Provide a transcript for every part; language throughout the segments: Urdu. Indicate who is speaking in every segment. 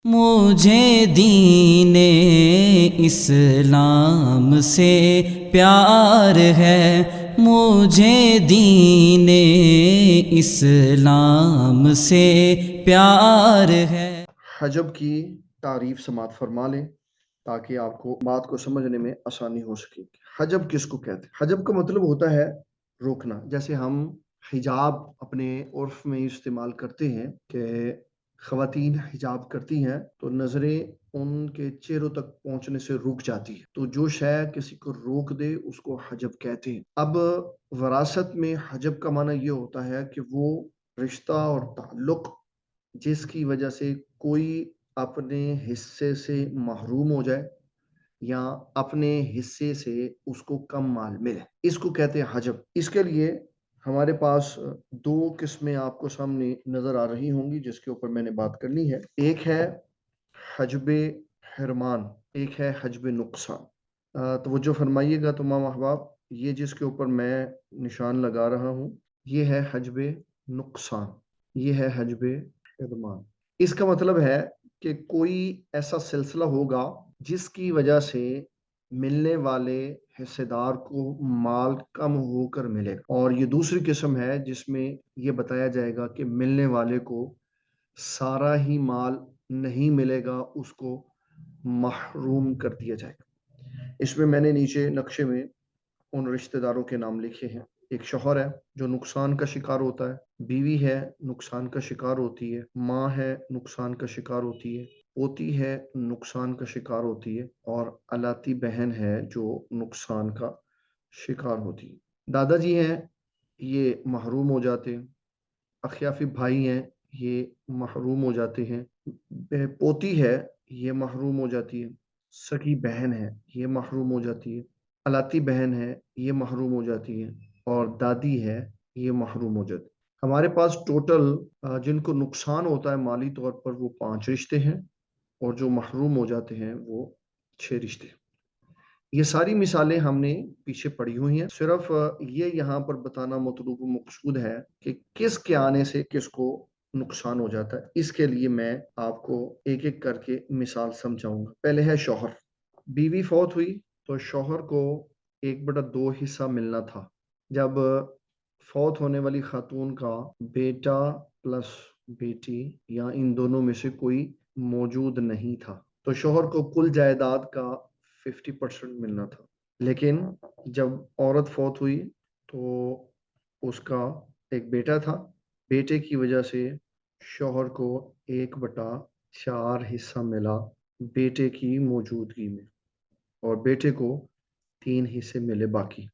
Speaker 1: مجھے دین اسلام سے پیار ہے، مجھے دین اسلام سے پیار ہے۔
Speaker 2: حجب کی تعریف سماعت فرما لیں تاکہ آپ کو بات کو سمجھنے میں آسانی ہو سکے۔ حجب کس کو کہتے ہیں؟ حجب کا مطلب ہوتا ہے روکنا۔ جیسے ہم حجاب اپنے عرف میں استعمال کرتے ہیں کہ خواتین حجاب کرتی ہیں تو نظریں ان کے چہروں تک پہنچنے سے رک جاتی ہے، تو جو شے کسی کو روک دے اس کو حجب کہتے ہیں۔ اب وراثت میں حجب کا معنی یہ ہوتا ہے کہ وہ رشتہ اور تعلق جس کی وجہ سے کوئی اپنے حصے سے محروم ہو جائے یا اپنے حصے سے اس کو کم مال ملے، اس کو کہتے ہیں حجب۔ اس کے لیے ہمارے پاس دو قسمیں آپ کو سامنے نظر آ رہی ہوں گی جس کے اوپر میں نے بات کرنی ہے۔ ایک ہے حجب حرمان، ایک ہے حجب نقصان۔ توجہ فرمائیے گا تمام احباب، یہ جس کے اوپر میں نشان لگا رہا ہوں یہ ہے حجب نقصان، یہ ہے حجب حرمان۔ اس کا مطلب ہے کہ کوئی ایسا سلسلہ ہوگا جس کی وجہ سے ملنے والے حصے دار کو مال کم ہو کر ملے، اور یہ دوسری قسم ہے جس میں یہ بتایا جائے گا کہ ملنے والے کو سارا ہی مال نہیں ملے گا، اس کو محروم کر دیا جائے گا۔ اس میں نے نیچے نقشے میں ان رشتہ داروں کے نام لکھے ہیں۔ ایک شوہر ہے جو نقصان کا شکار ہوتا ہے، بیوی ہے نقصان کا شکار ہوتی ہے، ماں ہے نقصان کا شکار ہوتی ہے، پوتی ہے نقصان کا شکار ہوتی ہے، اور الاتی بہن ہے جو نقصان کا شکار ہوتی ہے۔ دادا جی ہیں یہ محروم ہو جاتے ہیں، اخیافی بھائی ہیں یہ محروم ہو جاتے ہیں، پوتی ہے یہ محروم ہو جاتی ہے، سکی بہن ہے یہ محروم ہو جاتی ہے، الاتی بہن ہے یہ محروم ہو جاتی ہے، اور دادی ہے یہ محروم ہو جاتی ہے۔ ہمارے پاس ٹوٹل جن کو نقصان ہوتا ہے مالی طور پر وہ 5 رشتے ہیں، اور جو محروم ہو جاتے ہیں وہ 6 رشتے ہیں۔ یہ ساری مثالیں ہم نے پیچھے پڑھی ہوئی ہیں، صرف یہ یہاں پر بتانا مطلوب و مقصود ہے کہ کس کے آنے سے کس کو نقصان ہو جاتا ہے۔ اس کے لیے میں آپ کو ایک ایک کر کے مثال سمجھاؤں گا۔ پہلے ہے شوہر۔ بیوی فوت ہوئی تو شوہر کو 1/2 حصہ ملنا تھا۔ جب فوت ہونے والی خاتون کا بیٹا پلس بیٹی یا ان دونوں میں سے کوئی موجود نہیں تھا تو شوہر کو کل جائیداد کا 50% ملنا تھا، لیکن جب عورت فوت ہوئی تو اس کا ایک بیٹا تھا، بیٹے کی وجہ سے شوہر کو 1/4 حصہ ملا بیٹے کی موجودگی میں، اور بیٹے کو 3 حصے ملے باقی۔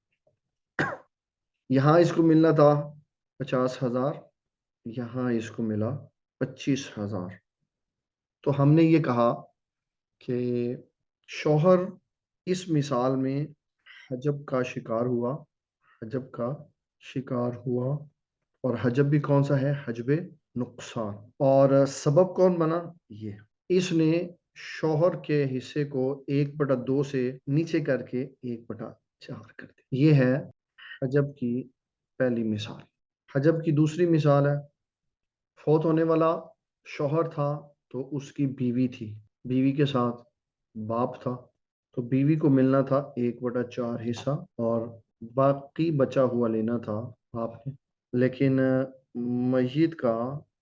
Speaker 2: یہاں اس کو ملنا تھا 50,000، یہاں اس کو ملا 25,000۔ تو ہم نے یہ کہا کہ شوہر اس مثال میں حجب کا شکار ہوا، حجب کا شکار ہوا، اور حجب بھی کون سا ہے؟ حجب نقصان۔ اور سبب کون بنا؟ یہ اس نے شوہر کے حصے کو 1/2 سے نیچے کر کے 1/4 کر دیا۔ یہ ہے حجب کی پہلی مثال۔ حجب کی دوسری مثال ہے، فوت ہونے والا شوہر تھا تو اس کی بیوی تھی، بیوی کے ساتھ باپ تھا، تو بیوی کو ملنا تھا 1/4 حصہ اور باقی بچا ہوا لینا تھا باپ نے، لیکن میت کا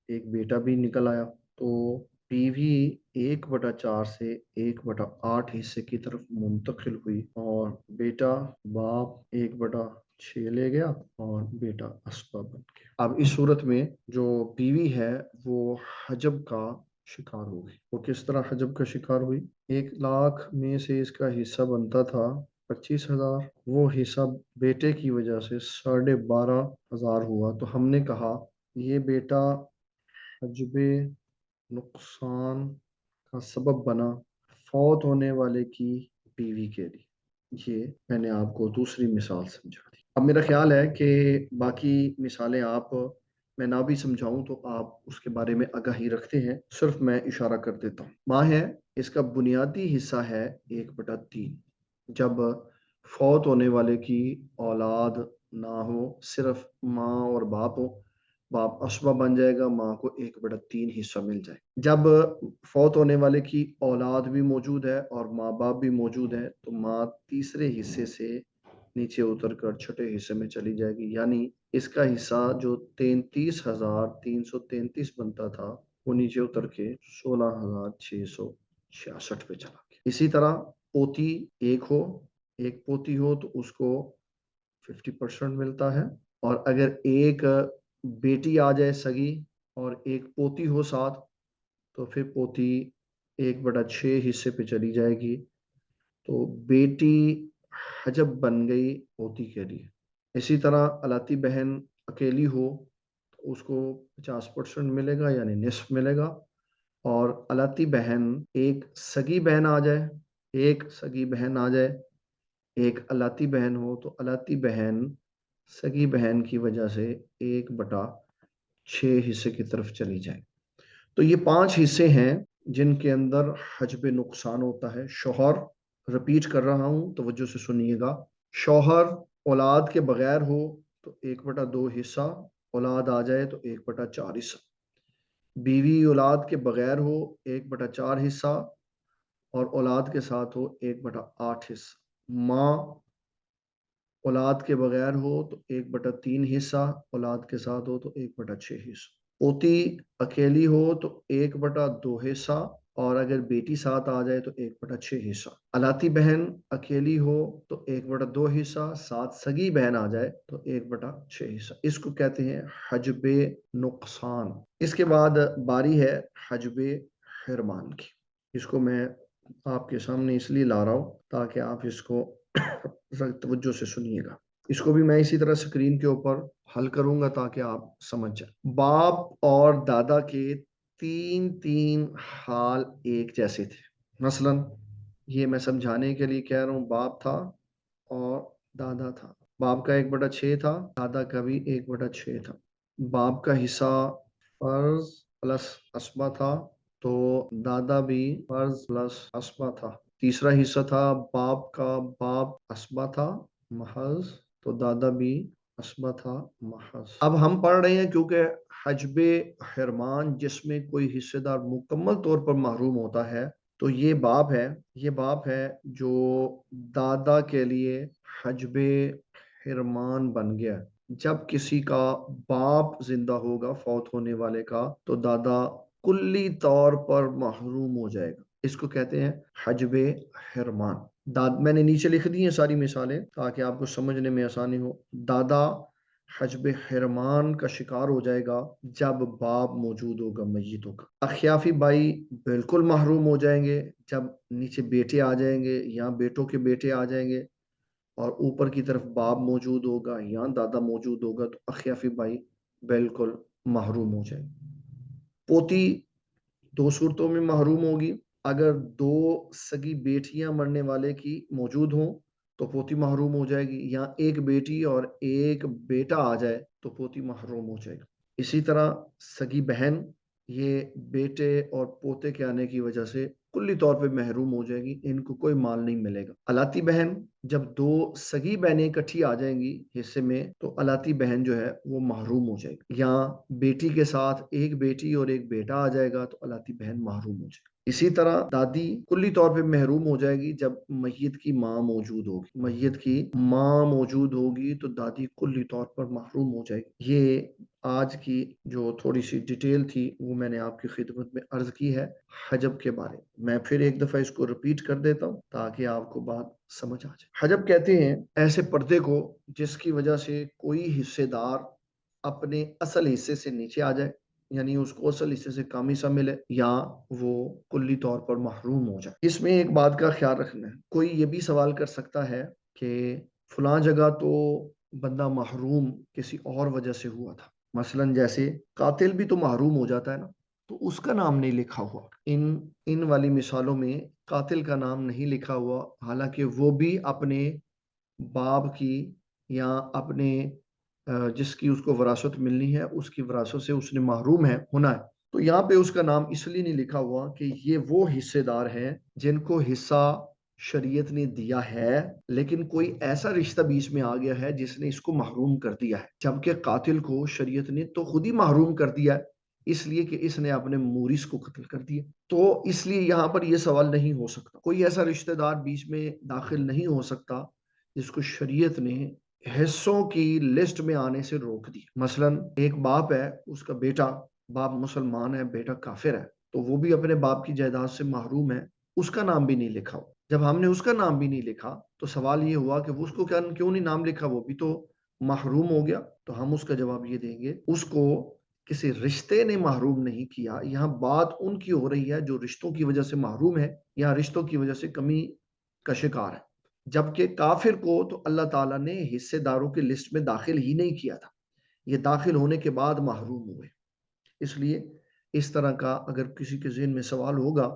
Speaker 2: ایک بیٹا بھی نکل آیا تو بیوی 1/4 سے 1/8 حصے کی طرف منتقل ہوئی، اور بیٹا باپ 1/6 لے گیا اور بیٹا اسباب بن گیا۔ اب اس صورت میں جو بیوی ہے وہ حجب کا شکار ہو گئی۔ وہ کس طرح حجب کا شکار ہوئی؟ 1,00,000 میں سے اس کا حصہ بنتا تھا 25,000، وہ حصہ بیٹے کی وجہ سے 12,500 ہوا، تو ہم نے کہا یہ بیٹا حجب نقصان کا سبب بنا فوت ہونے والے کی بیوی کے لیے۔ یہ میں نے آپ کو دوسری مثال سمجھا دی۔ اب میرا خیال ہے کہ باقی مثالیں آپ میں نہ بھی سمجھاؤں تو آپ اس کے بارے میں آگاہی رکھتے ہیں، صرف میں اشارہ کر دیتا ہوں۔ ماں ہے، اس کا بنیادی حصہ ہے 1/3۔ جب فوت ہونے والے کی اولاد نہ ہو، صرف ماں اور باپ ہو، باپ اسبہ بن جائے گا، ماں کو 1/3 حصہ مل جائے گا۔ جب فوت ہونے والے کی اولاد بھی موجود ہے اور ماں باپ بھی موجود ہے تو ماں تیسرے حصے سے نیچے اتر کر چھٹے حصے میں چلی جائے گی، یعنی اس کا حصہ جو 33,333 بنتا تھا وہ نیچے اتر کے 16,666 پہ چلا گیا۔ اسی طرح پوتی ایک پوتی ہو تو اس کو 50% ملتا ہے، اور اگر ایک بیٹی آ جائے سگی اور ایک پوتی ہو ساتھ تو پھر پوتی 1/6 حصے پہ چلی جائے گی، تو بیٹی حجب بن گئی پوتی کے لیے۔ اسی طرح الاتی بہن اکیلی ہو تو اس کو 50% ملے گا، یعنی نصف ملے گا، اور الاتی بہن ایک سگی بہن آ جائے ایک الاتی بہن ہو تو الاتی بہن سگی بہن کی وجہ سے 1/6 حصے کی طرف چلی جائے۔ تو یہ 5 حصے ہیں جن کے اندر حجب نقصان ہوتا ہے۔ شوہر، رپیٹ کر رہا ہوں، توجہ سے سنیے گا، شوہر اولاد کے بغیر ہو تو 1/2 حصہ، اولاد آ جائے تو 1/4 حصہ۔ بیوی اولاد کے بغیر ہو 1/4 حصہ، اور اولاد کے ساتھ ہو 1/8 حصہ۔ ماں اولاد کے بغیر ہو تو 1/3 حصہ، اولاد کے ساتھ ہو تو 1/6 حصہ۔ پوتی اکیلی ہو تو 1/2 حصہ، اور اگر بیٹی ساتھ آ جائے تو 1/6 حصہ۔ الاتی بہن اکیلی ہو تو 1/2 حصہ، ساتھ سگی بہن آ جائے تو 1/6 حصہ۔ اس کو کہتے ہیں حجب نقصان۔ اس کے بعد باری ہے حجب حرمان کی۔ اس کو میں آپ کے سامنے اس لیے لا رہا ہوں تاکہ آپ اس کو توجہ سے سنیے گا۔ اس کو بھی میں اسی طرح سکرین کے اوپر حل کروں گا تاکہ آپ سمجھ جائیں۔ باپ اور دادا کے تین حال ایک جیسے تھے۔ مثلا یہ میں سمجھانے کے لیے کہہ رہا ہوں، باپ تھا اور دادا تھا۔ باپ کا 1/6 تھا، دادا کا بھی 1/6 تھا۔ باپ کا حصہ فرض پلس اسبہ تھا تو دادا بھی فرض پلس اسبہ تھا۔ تیسرا حصہ تھا باپ کا، باپ اسبہ تھا محض تو دادا بھی اسبہ تھا محض۔ اب ہم پڑھ رہے ہیں کیونکہ حجب حرمان جس میں کوئی حصے دار مکمل طور پر محروم ہوتا ہے تو یہ باپ ہے جو دادا کے لیے حجب حرمان بن گیا۔ جب کسی کا باپ زندہ ہوگا فوت ہونے والے کا تو دادا کلی طور پر محروم ہو جائے گا۔ اس کو کہتے ہیں حجب حرمان۔ میں نے نیچے لکھ دی ہیں ساری مثالیں تاکہ آپ کو سمجھنے میں آسانی ہو۔ دادا حجب حرمان کا شکار ہو جائے گا جب باپ موجود ہوگا، میت ہوگا۔ اخیافی بھائی بالکل محروم ہو جائیں گے جب نیچے بیٹے آ جائیں گے یا بیٹوں کے بیٹے آ جائیں گے اور اوپر کی طرف باپ موجود ہوگا یا دادا موجود ہوگا تو اخیافی بھائی بالکل محروم ہو جائیں گے۔ پوتی 2 صورتوں میں محروم ہوگی۔ اگر 2 سگی بیٹیاں مرنے والے کی موجود ہوں تو پوتی محروم ہو جائے گی، یا ایک بیٹی اور ایک بیٹا آ جائے تو پوتی محروم ہو جائے گا۔ اسی طرح سگی بہن یہ بیٹے اور پوتے کے آنے کی وجہ سے کلی طور پہ محروم ہو جائے گی، ان کو کوئی مال نہیں ملے گا۔ الاتی بہن جب 2 سگی بہنیں اکٹھی آ جائیں گی حصے میں تو الاتی بہن جو ہے وہ محروم ہو جائے گی، یا بیٹی کے ساتھ ایک بیٹی اور ایک بیٹا آ جائے گا تو الاتی بہن محروم ہو جائے گی۔ اسی طرح دادی کلی طور پہ محروم ہو جائے گی جب میت کی ماں موجود ہوگی تو دادی کلی طور پر محروم ہو جائے گی۔ یہ آج کی جو تھوڑی سی ڈیٹیل تھی وہ میں نے آپ کی خدمت میں عرض کی ہے حجب کے بارے میں پھر ایک دفعہ اس کو ریپیٹ کر دیتا ہوں تاکہ آپ کو بات سمجھ آ جائے۔ حجب کہتے ہیں ایسے پردے کو جس کی وجہ سے کوئی حصے دار اپنے اصل حصے سے نیچے آ جائے، یعنی اس کو اصل حصے سے کم حصہ ملے، یا وہ کلی طور پر محروم ہو جائے۔ اس میں ایک بات کا خیال رکھنا ہے، کوئی یہ بھی سوال کر سکتا ہے کہ فلاں جگہ تو بندہ محروم کسی اور وجہ سے ہوا تھا، مثلا جیسے قاتل بھی تو محروم ہو جاتا ہے نا، تو اس کا نام نہیں لکھا ہوا۔ ان والی مثالوں میں قاتل کا نام نہیں لکھا ہوا، حالانکہ وہ بھی اپنے باپ کی یا اپنے جس کی اس کو وراثت ملنی ہے اس کی وراثت سے اس نے محروم ہونا ہے، تو یہاں پہ اس کا نام اس لیے نہیں لکھا ہوا کہ یہ وہ حصے دار ہیں جن کو حصہ شریعت نے دیا ہے، لیکن کوئی ایسا رشتہ بیچ میں آ گیا ہے جس نے اس کو محروم کر دیا ہے، جبکہ قاتل کو شریعت نے تو خود ہی محروم کر دیا ہے، اس لیے کہ اس نے اپنے مورث کو قتل کر دیا۔ تو اس لیے یہاں پر یہ سوال نہیں ہو سکتا، کوئی ایسا رشتہ دار بیچ میں داخل نہیں ہو سکتا جس کو شریعت نے حصوں کی لسٹ میں آنے سے روک دی۔ مثلا ایک باپ ہے، اس کا بیٹا، باپ مسلمان ہے، بیٹا کافر ہے، تو وہ بھی اپنے باپ کی جائیداد سے محروم ہے، اس کا نام بھی نہیں لکھا ہو۔ جب ہم نے اس کا نام بھی نہیں لکھا تو سوال یہ ہوا کہ اس کو کیوں نہیں نام لکھا، وہ بھی تو محروم ہو گیا۔ تو ہم اس کا جواب یہ دیں گے، اس کو کسی رشتے نے محروم نہیں کیا، یہاں بات ان کی ہو رہی ہے جو رشتوں کی وجہ سے محروم ہے یا رشتوں کی وجہ سے کمی کا شکار ہے، جبکہ کافر کو تو اللہ تعالیٰ نے حصے داروں کی لسٹ میں داخل ہی نہیں کیا تھا، یہ داخل ہونے کے بعد محروم ہوئے۔ اس لیے اس طرح کا اگر کسی کے ذہن میں سوال ہوگا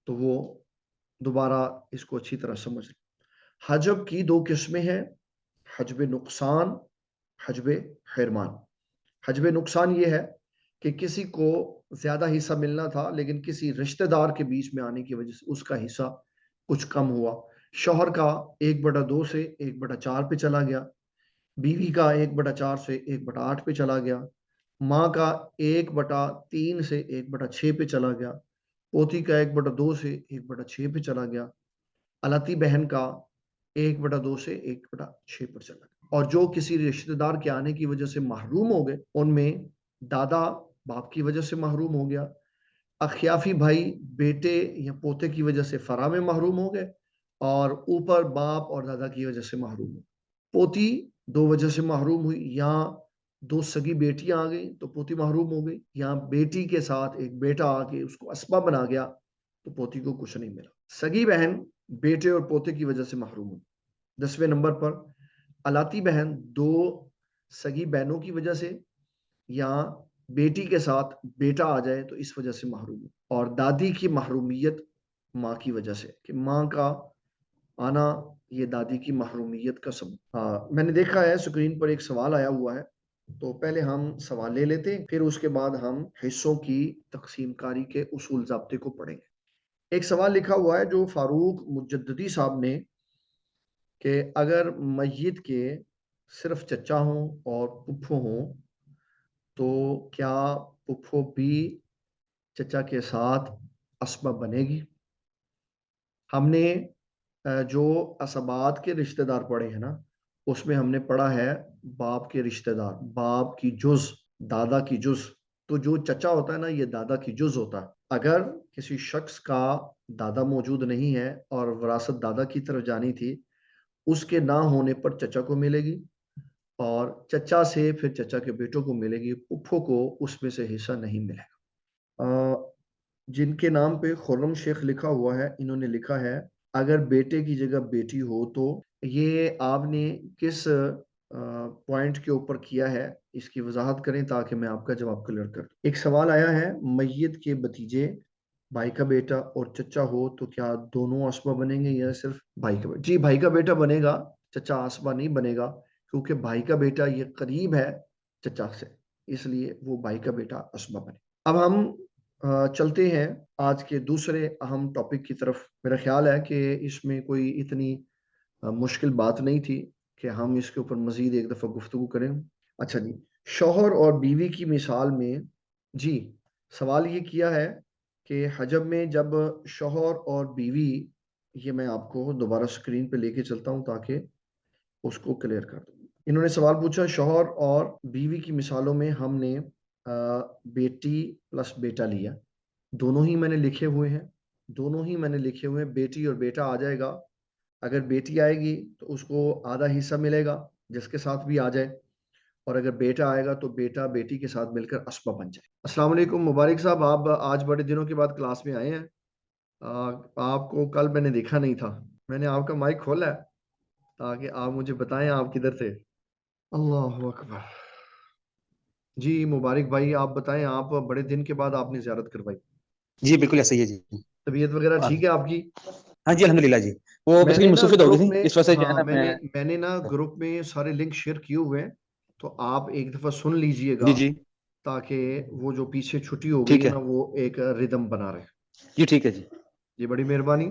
Speaker 2: تو وہ دوبارہ اس کو اچھی طرح سمجھ لیں۔ حجب کی دو قسمیں ہیں، حجب نقصان، حجب حرمان۔ حجب نقصان یہ ہے کہ کسی کو زیادہ حصہ ملنا تھا لیکن کسی رشتہ دار کے بیچ میں آنے کی وجہ سے اس کا حصہ کچھ کم ہوا۔ شوہر کا 1/2 سے 1/4 پہ چلا گیا، بیوی کا 1/4 سے 1/8 پہ چلا گیا، ماں کا 1/3 سے 1/6 پہ چلا گیا، پوتی کا 1/2 سے 1/6 پہ چلا گیا، الاتی بہن کا 1/2 سے 1/6 پر چلا گیا۔ اور جو کسی رشتہ دار کے آنے کی وجہ سے محروم ہو گئے، ان میں دادا باپ کی وجہ سے محروم ہو گیا، اخیافی بھائی بیٹے یا پوتے کی وجہ سے فرا میں محروم ہو گئے، اور اوپر باپ اور دادا کی وجہ سے محروم ہو۔ پوتی 2 وجہ سے محروم ہوئی، یا 2 سگی بیٹیاں آ گئی تو پوتی محروم ہو گئی، یا بیٹی کے ساتھ ایک بیٹا آ کے اس کو اسبہ بنا گیا تو پوتی کو کچھ نہیں ملا۔ سگی بہن بیٹے اور پوتے کی وجہ سے محروم ہوئی۔ 10ویں نمبر پر الاتی بہن 2 سگی بہنوں کی وجہ سے، یا بیٹی کے ساتھ بیٹا آ جائے تو اس وجہ سے محروم ہوئی۔ اور دادی کی محرومیت ماں کی وجہ سے، کہ ماں کا آنا یہ دادی کی محرومیت کا سبب۔ میں نے دیکھا ہے اسکرین پر ایک سوال آیا ہوا ہے، تو پہلے ہم سوال لے لیتے ہیں، پھر اس کے بعد ہم حصوں کی تقسیم کاری کے اصول ضابطے کو پڑھیں گے۔ ایک سوال لکھا ہوا ہے جو فاروق مجددی صاحب نے، کہ اگر میت کے صرف چچا ہوں اور پھپھو ہوں تو کیا پھپھو بھی چچا کے ساتھ اسبہ بنے گی؟ ہم نے جو اسبات کے رشتہ دار پڑھے ہیں نا، اس میں ہم نے پڑھا ہے باپ کے رشتہ دار، باپ کی جز، دادا کی جز۔ تو جو چچا ہوتا ہے نا، یہ دادا کی جز ہوتا ہے۔ اگر کسی شخص کا دادا موجود نہیں ہے اور وراثت دادا کی طرف جانی تھی، اس کے نہ ہونے پر چچا کو ملے گی، اور چچا سے پھر چچا کے بیٹوں کو ملے گی، پھپھو کو اس میں سے حصہ نہیں ملے گا۔ جن کے نام پہ خرم شیخ لکھا ہوا ہے، انہوں نے لکھا ہے اگر بیٹے کی جگہ بیٹی ہو تو یہ آپ نے کس پوائنٹ کے اوپر کیا ہے، اس کی وضاحت کریں تاکہ میں آپ کا جواب کلیئر کر دوں۔ ایک سوال آیا ہے، میت کے بھتیجے بھائی کا بیٹا اور چچا ہو تو کیا دونوں اسبہ بنیں گے یا صرف بھائی کا بیٹا؟ جی، بھائی کا بیٹا بنے گا، چچا اسبہ نہیں بنے گا، کیونکہ بھائی کا بیٹا یہ قریب ہے چچا سے، اس لیے وہ بھائی کا بیٹا اسبہ بنے۔ اب ہم چلتے ہیں آج کے دوسرے اہم ٹاپک کی طرف۔ میرا خیال ہے کہ اس میں کوئی اتنی مشکل بات نہیں تھی کہ ہم اس کے اوپر مزید ایک دفعہ گفتگو کریں۔ اچھا جی، شوہر اور بیوی کی مثال میں جی سوال یہ کیا ہے کہ حجب میں جب شوہر اور بیوی، یہ میں آپ کو دوبارہ سکرین پہ لے کے چلتا ہوں تاکہ اس کو کلیئر کر دوں۔ انہوں نے سوال پوچھا، شوہر اور بیوی کی مثالوں میں ہم نے بیٹی پلس بیٹا لیا، دونوں ہی میں نے لکھے ہوئے ہیں، دونوں ہی میں نے لکھے ہوئے ہیں، بیٹی اور بیٹا آ جائے گا۔ اگر بیٹی آئے گی تو اس کو آدھا حصہ ملے گا جس کے ساتھ بھی آ جائے، اور اگر بیٹا آئے گا تو بیٹا بیٹی کے ساتھ مل کر اسبہ بن جائے۔ السلام علیکم مبارک صاحب، آپ آج بڑے دنوں کے بعد کلاس میں آئے ہیں، آپ کو کل میں نے دیکھا نہیں تھا، میں نے آپ کا مائک کھولا ہے تاکہ آپ مجھے بتائیں آپ کدھر تھے۔ اللہ اکبر۔ جی مبارک بھائی، آپ بتائیں، آپ بڑے دن کے بعد آپ نے زیارت کروائی۔
Speaker 3: جی بالکل ایسا ہی ہے جی۔
Speaker 2: طبیعت وغیرہ ٹھیک ہے آپ کی؟
Speaker 3: ہاں جی الحمدللہ جی، وہ بس مصروفیت ہو گئی تھی اس وجہ سے جو ہے نا
Speaker 2: میں نے نا گروپ میں سارے لنک شیئر کیے ہوئے ہیں، تو آپ ایک دفعہ سن لیجئے گا
Speaker 3: جی جی
Speaker 2: تاکہ وہ جو پیچھے چھٹی ہو گئی
Speaker 3: ٹھیک
Speaker 2: ہے
Speaker 3: ہے
Speaker 2: نا وہ ایک ردم بنا رہے۔
Speaker 3: جی ٹھیک ہے جی
Speaker 2: جی بڑی مہربانی۔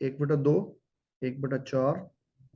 Speaker 2: 1/2, 1/4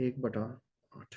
Speaker 2: 1/8।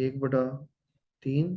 Speaker 2: 1/3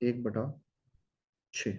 Speaker 2: 1/6।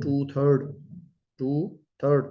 Speaker 2: 2/3, 2/3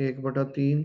Speaker 2: 1/3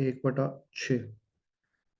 Speaker 2: 1/6।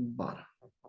Speaker 2: 12।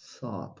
Speaker 2: 7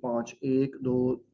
Speaker 2: 5, 1 2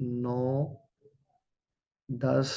Speaker 2: 9 10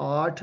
Speaker 2: 8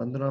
Speaker 2: 15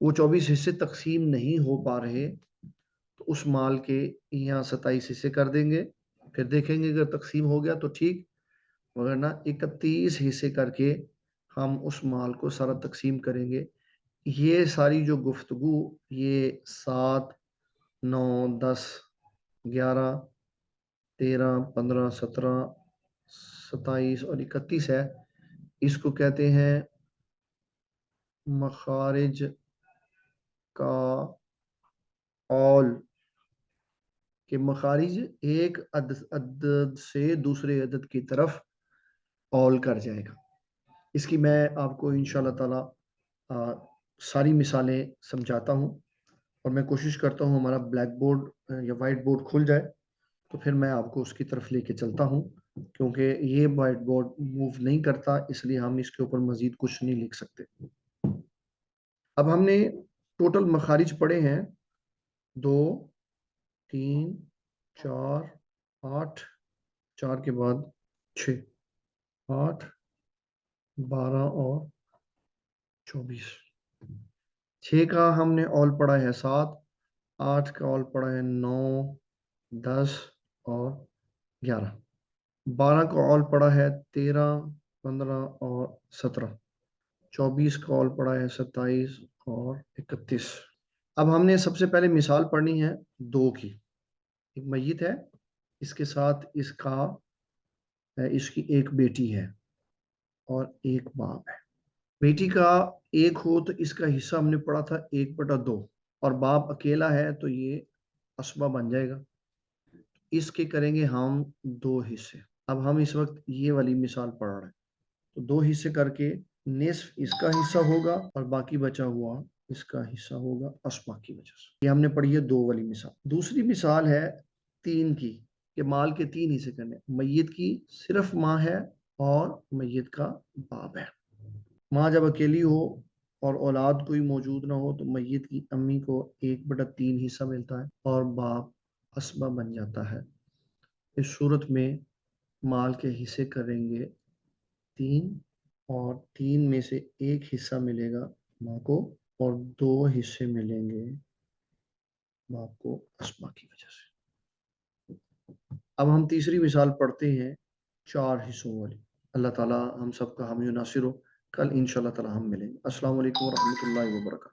Speaker 2: وہ 24 حصے تقسیم نہیں ہو پا رہے تو اس مال کے یہاں 27 حصے کر دیں گے، پھر دیکھیں گے اگر تقسیم ہو گیا تو ٹھیک، ورنہ 31 حصے کر کے ہم اس مال کو سارا تقسیم کریں گے۔ یہ ساری جو گفتگو یہ 7 9 10 11 13 15 17 27 اور 31 ہے، اس کو کہتے ہیں مخارج کا اول، کہ مخارج ایک عدد سے دوسرے عدد کی طرف اول کر جائے گا۔ اس کی میں آپ کو انشاءاللہ تعالی ساری مثالیں سمجھاتا ہوں، اور میں کوشش کرتا ہوں ہمارا بلیک بورڈ یا وائٹ بورڈ کھل جائے تو پھر میں آپ کو اس کی طرف لے کے چلتا ہوں، کیونکہ یہ وائٹ بورڈ موو نہیں کرتا، اس لیے ہم اس کے اوپر مزید کچھ نہیں لکھ سکتے۔ اب ہم نے ٹوٹل مخارج پڑھے ہیں 2 3 4 8، 4 کے بعد 6 8 12 اور 24، 6 کا ہم نے اول پڑھا ہے 7، 8 کا اول پڑھا ہے 9 10 اور 11، 12 کا اول پڑھا ہے 13 15 اور 17، 24 کا اول پڑھا ہے 27 اور 31۔ اب ہم نے سب سے پہلے مثال پڑھنی ہے 2 کی، ایک میت ہے، اس کے ساتھ اس کی ایک بیٹی ہے اور ایک باپ ہے۔ بیٹی کا ایک ہو تو اس کا حصہ ہم نے پڑھا تھا 1/2، اور باپ اکیلا ہے تو یہ عصبہ بن جائے گا، اس کے کریں گے ہم 2 حصے۔ اب ہم اس وقت یہ والی مثال پڑھ رہے ہیں تو 2 حصے کر کے نصف اس کا حصہ ہوگا اور باقی بچا ہوا اس کا حصہ ہوگا عصبہ کی وجہ سے۔ یہ ہم نے پڑھی ہے 2 والی مثال۔ دوسری مثال ہے 3 کی، کہ مال کے 3 حصے کرنے، میت کی صرف ماں ہے اور میت کا باپ ہے۔ ماں جب اکیلی ہو اور اولاد کوئی موجود نہ ہو تو میت کی امی کو 1/3 حصہ ملتا ہے اور باپ عصبہ بن جاتا ہے۔ اس صورت میں مال کے حصے کریں گے 3، اور 3 میں سے 1 حصہ ملے گا ماں کو اور 2 حصے ملیں گے باپ کو عصبہ کی وجہ سے۔ اب ہم تیسری مثال پڑھتے ہیں 4 حصوں والی۔ اللہ تعالیٰ ہم سب کا حامی و ناصر ہو۔ کل انشاءاللہ تعالیٰ ہم ملیں گے۔ السلام علیکم ورحمۃ اللہ وبرکاتہ۔